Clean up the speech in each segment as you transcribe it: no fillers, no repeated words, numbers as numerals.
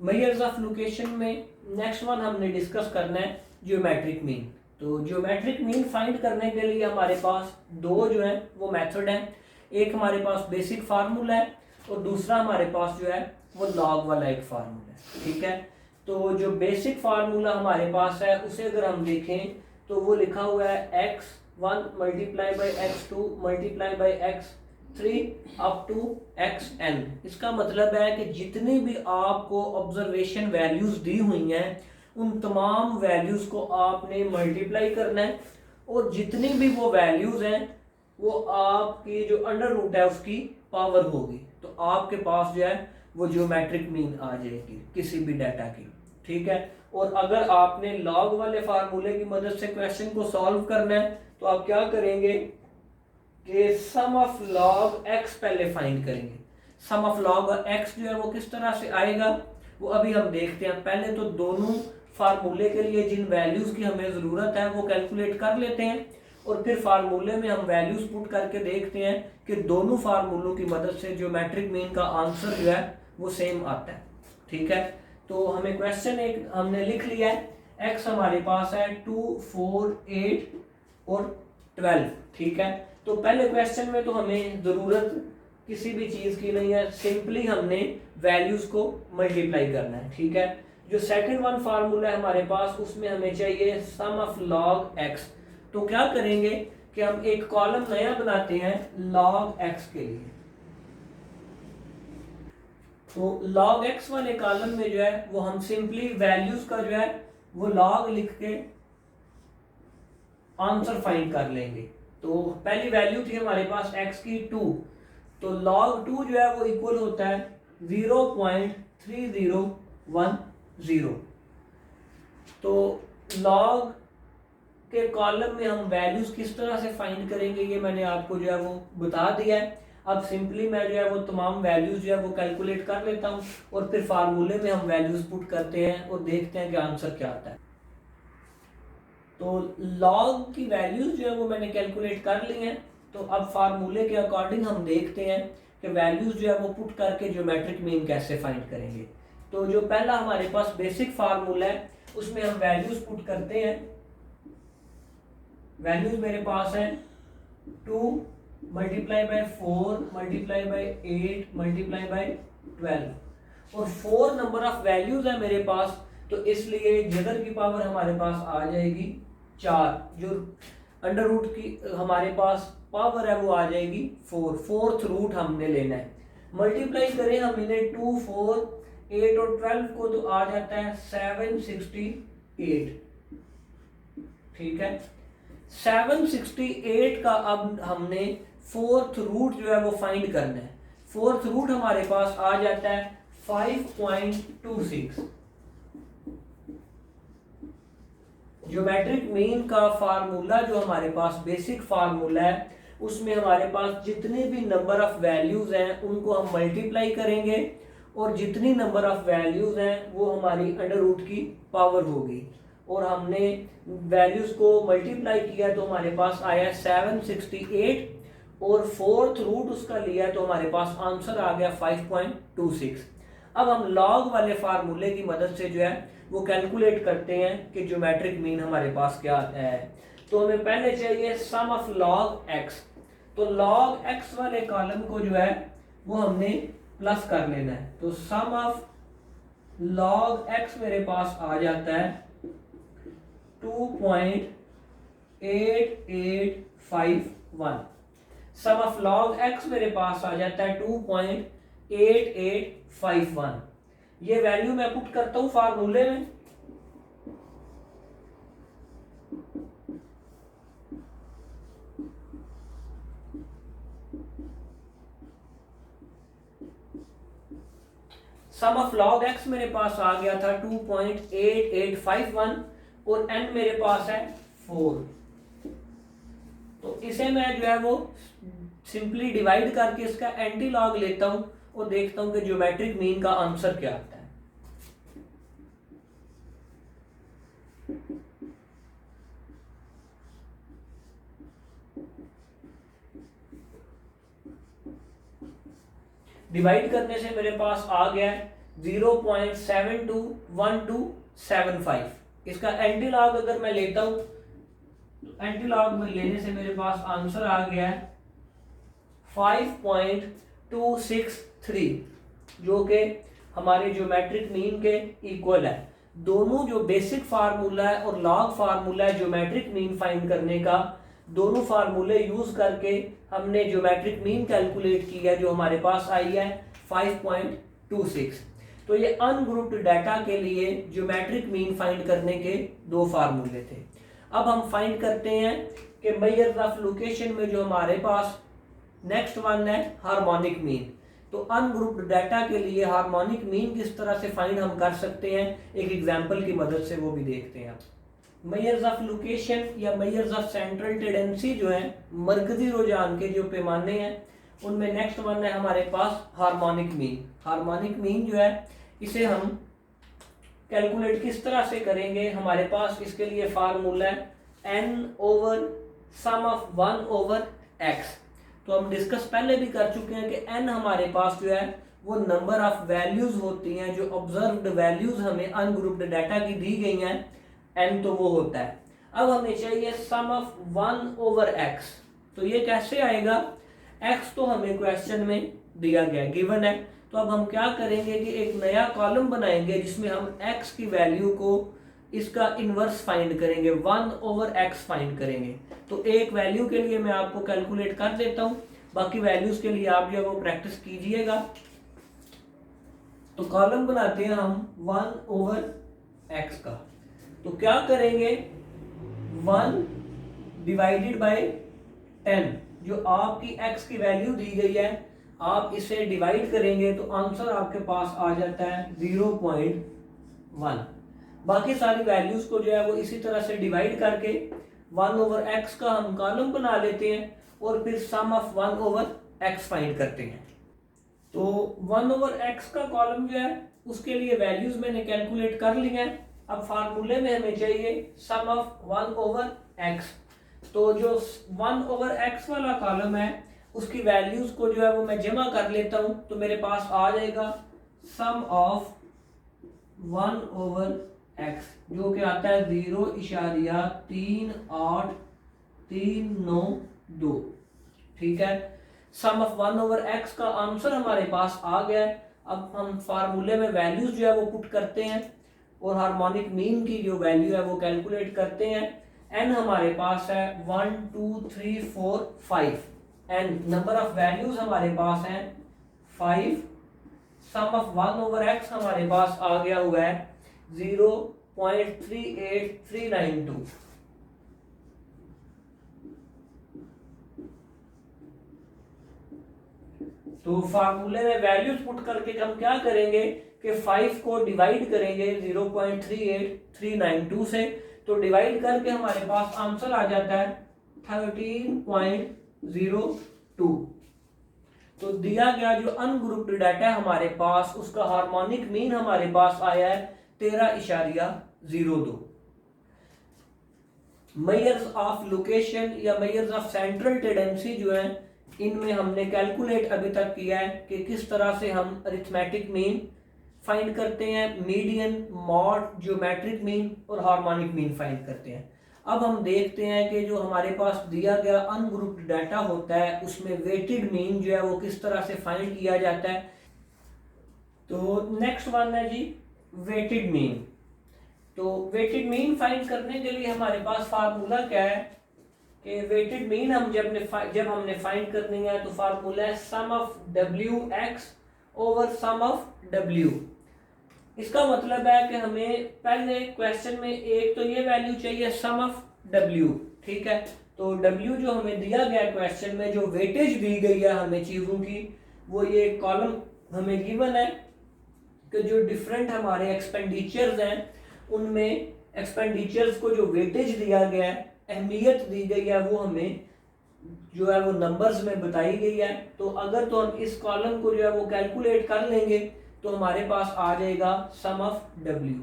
Measures of location में next one हमने discuss करना है ज्योमेट्रिक मीन। तो ज्योमेट्रिक मीन फाइंड करने के लिए हमारे पास दो जो है वो मेथड है। एक हमारे पास बेसिक फार्मूला है और दूसरा हमारे पास जो है वो लॉग वाला एक फार्मूला है। ठीक है, तो जो बेसिक फार्मूला हमारे पास है उसे अगर हम देखें तो वो लिखा हुआ है x1 multiply by x2 multiply by x3 up to xn। इसका मतलब है कि जितनी भी आपको ऑब्जर्वेशन वैल्यूज दी हुई हैं उन तमाम वैल्यूज को आपने मल्टीप्लाई करना है और जितनी भी वो वैल्यूज हैं वो आपकी जो अंडर रूट है उसकी पावर होगी, तो आपके पास जो है वो ज्योमेट्रिक मीन आ जाएगी किसी भी डाटा की। ठीक है, और अगर आपने लॉग वाले फार्मूले की मदद से क्वेश्चन को सॉल्व करना है तो आप क्या करेंगे कि सम ऑफ लॉग एक्स पहले फाइंड करेंगे। सम ऑफ लॉग एक्स जो है वो किस तरह से आएगा वो अभी हम देखते हैं। पहले तो दोनों फार्मूले के लिए जिन वैल्यूज की हमें जरूरत है वो कैलकुलेट कर लेते हैं और फिर फार्मूले में हम वैल्यूज पुट करके देखते हैं कि दोनों फार्मूलों की मदद से ज्योमेट्रिक मीन का आंसर जो है वो सेम आता है। ठीक है, तो हमें क्वेश्चन एक हमने लिख लिया है, x हमारे पास है 2, 4, 8 और 12। ठीक है, तो पहले क्वेश्चन में तो हमें जरूरत किसी भी चीज की नहीं है, सिंपली हमने वैल्यूज को मल्टीप्लाई करना है। ठीक है, जो सेकंड वन फार्मूला है हमारे पास उसमें हमें चाहिए सम ऑफ लॉग x। तो क्या करेंगे कि हम एक कॉलम नया बनाते हैं log x के लिए। तो log x वाले कॉलम में जो है वो हम सिंपली वैल्यूज का जो है वो log लिख के आंसर फाइंड कर लेंगे। तो पहली वैल्यू थी हमारे पास x की 2, तो log 2 जो है वो इक्वल होता है 0.3010। तो log के कॉलम में हम वैल्यूज किस तरह से फाइंड करेंगे ये मैंने आपको जो है वो बता दिया है। अब सिंपली मैं जो है वो तमाम वैल्यूज जो है वो कैलकुलेट कर लेता हूँ और फिर फार्मूले में हम वैल्यूज पुट करते हैं और देखते हैं कि आंसर क्या आता है। तो लॉग की वैल्यूज जो है वो मैंने कैलकुलेट कर ली हैं। तो अब फार्मूले के अकॉर्डिंग हम देखते हैं कि वैल्यूज जो है वो पुट करके ज्योमेट्रिक मीन कैसे फाइंड करेंगे। तो जो पहला हमारे पास बेसिक फार्मूला है उसमें हम वैल्यूज पुट करते हैं। वैल्यूज मेरे पास है 2 multiply by 4 multiply by 8 multiply by 12 और 4 नंबर ऑफ वैल्यूज है मेरे पास, तो इसलिए जगह की पावर हमारे पास आ जाएगी 4। जो अंडर रूट की हमारे पास पावर है वो आ जाएगी 4। फोर्थ रूट हमने लेना है। मल्टीप्लाई करें हम इन्हें 2, 4, 8 और 12 को तो आ जाता है 768। ठीक है, 768 का अब हमने फोर्थ रूट जो है वो फाइंड करना है। फोर्थ रूट हमारे पास आ जाता है 5.26। ज्योमेट्रिक मीन का फार्मूला जो हमारे पास बेसिक फार्मूला है उसमें हमारे पास जितने भी नंबर ऑफ वैल्यूज हैं उनको हम मल्टीप्लाई करेंगे और जितनी नंबर ऑफ वैल्यूज हैं वो हमारी अंडर रूट की पावर होगी और हमने वैल्यूज को मल्टीप्लाई किया तो हमारे पास आया 768 और फोर्थ रूट उसका लिया तो हमारे पास आंसर आ गया 5.26। अब हम लॉग वाले फार्मूले की मदद से जो है वो कैलकुलेट करते हैं कि ज्योमेट्रिक मीन हमारे पास क्या आता है। तो हमें पहले चाहिए सम ऑफ लॉग x। तो लॉग x वाले कॉलम को जो है वो हमने प्लस कर लेना है। तो सम ऑफ लॉग x मेरे पास आ जाता है 2.8851। सम ऑफ लॉग x मेरे पास आ जाता है 2.8851। ये वैल्यू मैं पुट करता हूं फार्मूले में। सम ऑफ लॉग x मेरे पास आ गया था 2.8851 और n मेरे पास है 4। तो इसे मैं जो है वो सिंपली डिवाइड करके इसका एंटी लॉग लेता हूं और देखता हूं कि ज्योमेट्रिक मीन का आंसर क्या आता है। डिवाइड करने से मेरे पास आ गया है 0.721275। इसका एंटी लॉग अगर मैं लेता हूं तो एंटी लॉग में लेने से मेरे पास आंसर आ गया है 5.263, जो कि हमारे ज्योमेट्रिक मीन के इक्वल है। दोनों जो बेसिक फार्मूला है और लॉग फार्मूला है ज्योमेट्रिक मीन फाइंड करने का, दोनों फार्मूले यूज करके हमने ज्योमेट्रिक मीन कैलकुलेट किया, जो हमारे पास आई है 5.26। तो ये अनग्रुप्ड डाटा के लिए ज्योमेट्रिक मीन फाइंड करने के दो फार्मूले थे। अब हम फाइंड करते हैं कि मेजर्स ऑफ लोकेशन में जो हमारे पास नेक्स्ट वन है हार्मोनिक मीन। तो अनग्रुप्ड डाटा के लिए हार्मोनिक मीन किस तरह से फाइंड हम कर सकते हैं, एक एग्जांपल की मदद से वो भी देखते हैं। मेजर्स ऑफ लोकेशन या मेजर्स ऑफ सेंट्रल टेंडेंसी जो है, मरकजी रुझान के जो पैमाने हैं, उनमें नेक्स्ट वन है हमारे पास हार्मोनिक मीन। हार्मोनिक मीन जो है इसे हम कैलकुलेट किस तरह से करेंगे, हमारे पास इसके लिए फार्मूला है n/(1/x)। तो हम डिस्कस पहले भी कर चुके हैं कि n हमारे पास जो है वो नंबर ऑफ वैल्यूज होती हैं, जो ऑब्जर्व्ड वैल्यूज हमें अनग्रुप्ड डाटा की दी गई हैं, n तो वो होता है। अब हमें चाहिए (1/x). तो ये कैसे आएगा, x तो हमें क्वेश्चन में दिया गया, गिवन है। तो अब हम क्या करेंगे कि एक नया कॉलम बनाएंगे जिसमें हम x की वैल्यू को इसका इनवर्स फाइंड करेंगे, 1/x फाइंड करेंगे। तो एक वैल्यू के लिए मैं आपको कैलकुलेट कर देता हूं, बाकी वैल्यूज के लिए आप जो है वो प्रैक्टिस कीजिएगा। तो कॉलम बनाते हैं हम 1/x का। तो क्या करेंगे, 1 डिवाइडेड बाय 10, जो आपकी x की वैल्यू दी गई है, आप इसे डिवाइड करेंगे तो आंसर आपके पास आ जाता है 0.1। बाकी सारी वैल्यूज को जो है वो इसी तरह से डिवाइड करके 1/x का हम कॉलम बना लेते हैं और फिर (1/x) फाइंड करते हैं। तो 1/x का कॉलम जो है उसके लिए वैल्यूज मैंने कैलकुलेट कर ली हैं। अब फार्मूले में हमें चाहिए (1/x). तो जो 1/x वाला कॉलम है उसकी वैल्यूज को जो है वो मैं जमा कर लेता हूं, तो मेरे पास आ जाएगा (1/x), जो कि आता है 0.38392। ठीक है, (1/x) का आंसर हमारे पास आ गया है। अब हम फार्मूले में वैल्यूज जो है वो पुट करते हैं और हार्मोनिक मीन की जो वैल्यू है वो कैलकुलेट करते हैं। n हमारे पास है 1 2 3 4 5, एंड नंबर ऑफ वैल्यूज हमारे पास हैं 5। (1/x) हमारे पास आ गया हुआ है 0.38392। तो फार्मूले में वैल्यूज पुट करके हम क्या करेंगे कि 5 को डिवाइड करेंगे 0.38392 से। तो डिवाइड करके हमारे पास आंसर आ जाता है 13.02। तो दिया गया जो अनग्रुप्ड डाटा है हमारे पास, उसका हार्मोनिक मीन हमारे पास आया है 13.02। मेजर्स ऑफ लोकेशन या मेजर्स ऑफ सेंट्रल टेंडेंसी जो है, इनमें हमने कैलकुलेट अभी तक किया है कि किस तरह से हम अरिथमेटिक मीन फाइंड करते हैं, मीडियन, मॉड, ज्योमेट्रिक मीन और हार्मोनिक मीन फाइंड करते हैं। अब हम देखते हैं कि जो हमारे पास दिया गया अनग्रुप्ड डाटा होता है उसमें वेटेड मीन जो है वो किस तरह से फाइंड किया जाता है। तो नेक्स्ट वन है जी वेटेड मीन। तो वेटेड मीन फाइंड करने के लिए हमारे पास फार्मूला क्या है कि वेटेड मीन हम जब हमने फाइंड करनी है तो फार्मूला है (sum(w)x)/(sum)(w)। इसका मतलब है कि हमें पहले क्वेश्चन में एक तो ये वैल्यू चाहिए (sum)(w), ठीक है। तो w जो हमें दिया गया क्वेश्चन में, जो वेटेज दी गई है हमें चीजों की, वो ये कॉलम हमें गिवन है कि जो डिफरेंट हमारे एक्सपेंडिचर्स हैं उनमें एक्सपेंडिचर्स को जो वेटेज दिया गया है, अहमियत दी गई है, वो हमें जो है वो नंबर्स में बताई गई है। तो अगर तो हम इस कॉलम को जो है वो कैलकुलेट कर लेंगे तो हमारे पास आ जाएगा (sum)(w).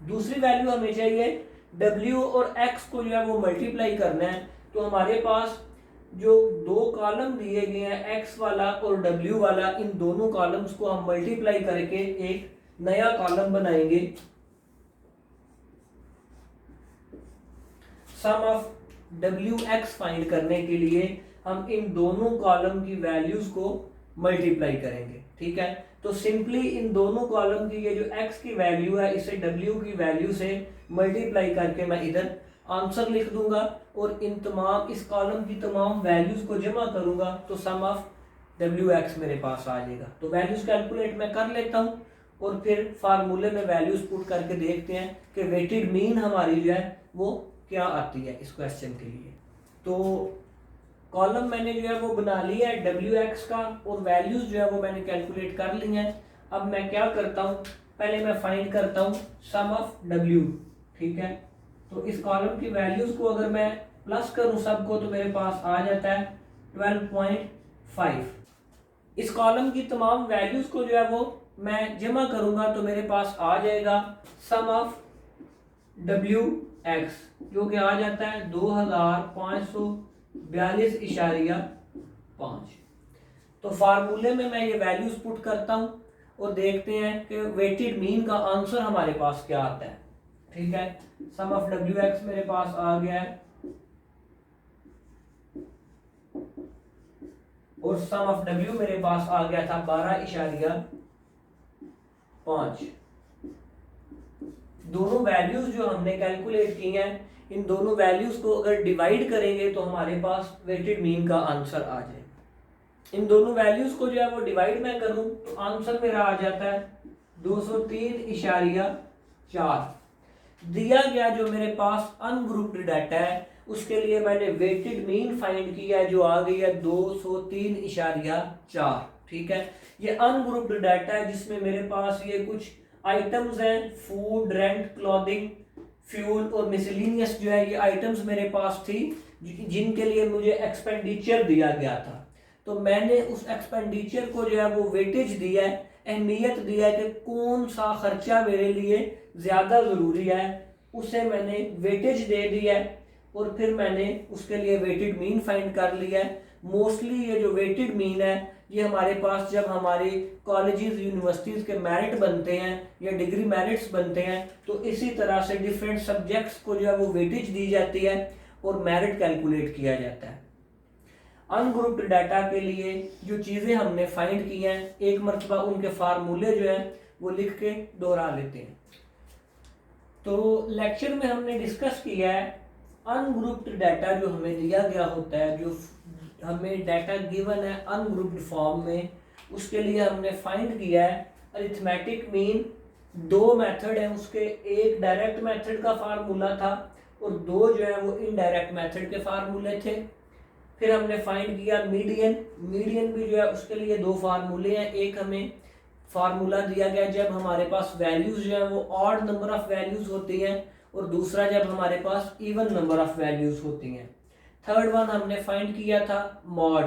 दूसरी वैल्यू हमें चाहिए w और x को जो है वो मल्टीप्लाई करना है। तो हमारे पास जो दो कॉलम दिए गए हैं x वाला और w वाला, इन दोनों कॉलम्स को हम मल्टीप्लाई करके एक नया कॉलम बनाएंगे। सम ऑफ WX फाइंड करने के लिए हम इन दोनों कॉलम की वैल्यूज को मल्टीप्लाई करेंगे। ठीक है, तो सिंपली इन दोनों कॉलम की ये जो x की वैल्यू है इसे w की वैल्यू से मल्टीप्लाई करके मैं इधर आंसर लिख दूंगा और इन तमाम इस कॉलम की तमाम वैल्यूज को जमा करूंगा तो सम ऑफ WX मेरे पास आ जाएगा। तो वैल्यूज कैलकुलेट मैं कर लेता हूं और फिर फार्मूले में वैल्यूज पुट करके देखते हैं कि वेटेड मीन हमारी जो है वो क्या आती है इस क्वेश्चन के लिए। तो कॉलम मैंने जो है वो बना लिया है WX का और वैल्यूज जो है वो मैंने कैलकुलेट कर ली हैं। अब मैं क्या करता हूँ, पहले मैं फाइंड करता हूँ सम ऑफ W। ठीक है, तो इस कॉलम की वैल्यूज को अगर मैं प्लस करूँ सबको तो मेरे पास आ जाता है 12.5। इस कॉलम की तमाम वैल्यूज को जो है वो मैं जमा करूंगा तो मेरे पास आ जाएगा सम ऑफ WX जो कि आ जाता है 2542.5। तो फार्मूले में मैं ये वैल्यूज पुट करता हूं और देखते हैं कि वेटेड मीन का आंसर हमारे पास क्या आता है। ठीक है, सम ऑफ WX मेरे पास आ गया है और सम ऑफ W मेरे पास आ गया था 12.5। दोनों वैल्यूज जो हमने कैलकुलेट की हैं इन दोनों वैल्यूज को अगर डिवाइड करेंगे तो हमारे पास वेटेड मीन का आंसर आ जाएगा। इन दोनों वैल्यूज को जो है वो डिवाइड मैं करूं तो आंसर मेरा आ जाता है 203.4। दिया गया जो मेरे पास अनग्रुप्ड डाटा है उसके लिए मैंने वेटेड मीन फाइंड किया है जो आ गई है 203.4। ठीक है, ये अनग्रुप्ड डाटा है जिसमें मेरे पास ये कुछ आइटम्स हैं, फूड, रेंट, क्लॉथिंग, फ्यूल और मिसलिनियस जो है ये आइटम्स मेरे पास थी जिनके लिए मुझे एक्सपेंडिचर दिया गया था। तो मैंने उस एक्सपेंडिचर को जो है वो वेटेज दिया है, अहमियत दिया है कि कौन सा खर्चा मेरे लिए ज़्यादा ज़रूरी है, उसे मैंने वेटेज दे दिया है और फिर मैंने उसके लिए वेटेड मीन फाइंड कर लिया है। मोस्टली ये जो वेटेड मीन है ये हमारे पास जब हमारे कॉलेजेस यूनिवर्सिटीज़ के मेरिट बनते हैं या डिग्री मेरिट्स बनते हैं तो इसी तरह से डिफरेंट सब्जेक्ट्स को जो है वो वेटेज दी जाती है और मेरिट कैलकुलेट किया जाता है। अनग्रुप्ड डाटा के लिए जो चीज़ें हमने फाइंड की हैं एक मरतबा उनके फार्मूले जो हैं वो लिख के दोहरा लेते हैं। तो लेक्चर में हमने डिस्कस किया है अनग्रुप्ड डाटा जो हमें दिया गया होता है, जो हमें डाटा गिवन है अनग्रुप्ड फॉर्म में, उसके लिए हमने फाइंड किया है अरिथमेटिक मीन। दो मेथड है उसके, एक डायरेक्ट मेथड का फार्मूला था और दो जो है वो इनडायरेक्ट मेथड के फार्मूले थे। फिर हमने फाइंड किया मीडियन। मीडियन भी जो है उसके लिए दो फार्मूले हैं, एक हमें फार्मूला दिया गया जब हमारे पास वैल्यूज जो है वो ऑड नंबर ऑफ वैल्यूज होती हैं और दूसरा जब हमारे पास इवन नंबर ऑफ वैल्यूज होती हैं। थर्ड वन हमने फाइंड किया था मॉड।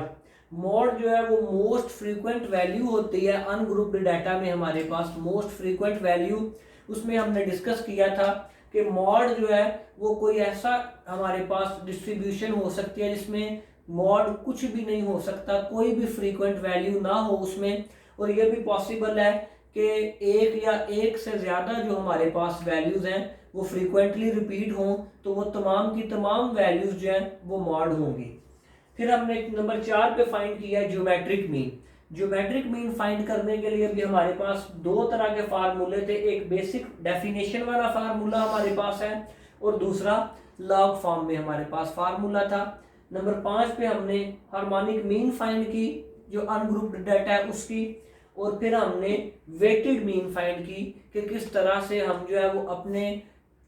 मॉड जो है वो मोस्ट फ्रीक्वेंट वैल्यू होती है अनग्रुप्ड डाटा में, हमारे पास मोस्ट फ्रीक्वेंट वैल्यू। उसमें हमने डिस्कस किया था कि मॉड जो है वो कोई ऐसा हमारे पास डिस्ट्रीब्यूशन हो सकती है जिसमें मॉड कुछ भी नहीं हो सकता, कोई भी फ्रीक्वेंट वैल्यू ना हो उसमें। और ये भी पॉसिबल है कि एक या एक से ज़्यादा जो हमारे पास वैल्यूज़ हैं वो फ्रीक्वेंटली रिपीट हों तो वो तमाम की तमाम वैल्यूज़ जो हैं वो मॉड होंगी। फिर हमने नंबर 4 पे फाइंड किया है geometric mean. Geometric mean find करने के लिए भी हमारे पास दो तरह के फार्मूले थे, एक बेसिक डेफिनेशन वाला फार्मूला हमारे पास है और दूसरा लॉग फॉर्म में हमारे पास फार्मूला था। नंबर 5 पे हमने हार्मोनिक मीन फाइंड की जो अनग्रुप्ड डाटा है उसकी, और फिर हमने वेटेड मीन फाइंड की कि किस तरह से हम जो है वो अपने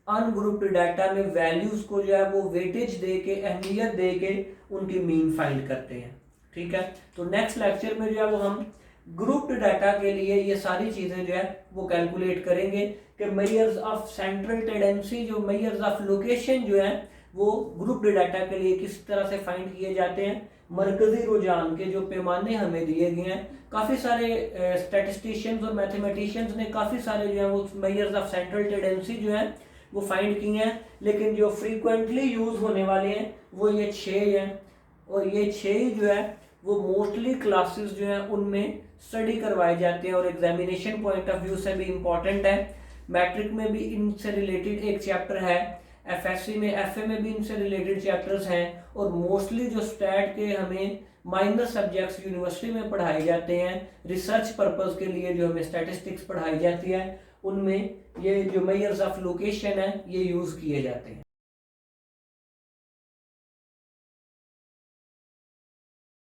अनग्रुप्ड डाटा में वैल्यूज को जो है वो वेटेज दे के, अहमियत दे के उनकी मीन फाइंड करते हैं। ठीक है, तो नेक्स्ट लेक्चर में जो है वो हम ग्रुप्ड डाटा के लिए ये सारी चीज़ें जो है वो कैलकुलेट करेंगे कि मेजर्स ऑफ सेंट्रल टेंडेंसी, जो मेजर्स ऑफ लोकेशन जो है वो ग्रुप्ड डाटा के लिए किस तरह से फाइंड किए जाते हैं। मरकजी रुझान के जो पैमाने हमें दिए गए हैं, काफ़ी सारे स्टैटिस्टिशियंस और मैथमेटिशियंस ने काफ़ी सारे जो है वो मेजर्स ऑफ सेंट्रल टेंडेंसी जो है वो फाइंड किए हैं, लेकिन जो फ्रीक्वेंटली यूज होने वाले हैं वो ये 6 हैं और ये 6 ही जो है वो मोस्टली क्लासेस जो हैं उनमें स्टडी करवाए जाते हैं और एग्जामिनेशन पॉइंट ऑफ व्यू से भी इम्पोर्टेंट है। मैट्रिक में भी इनसे रिलेटेड एक चैप्टर है, एफएससी में, एफए में भी इनसे रिलेटेड चैप्टर्स हैं, और मोस्टली जो स्टैट के हमें माइनर सब्जेक्ट्स यूनिवर्सिटी में पढ़ाए जाते हैं रिसर्च पर्पस के लिए, जो हमें स्टैटिस्टिक्स पढ़ाई जाती है, उनमें ये जो मेजर्स ऑफ लोकेशन है ये यूज किए जाते हैं।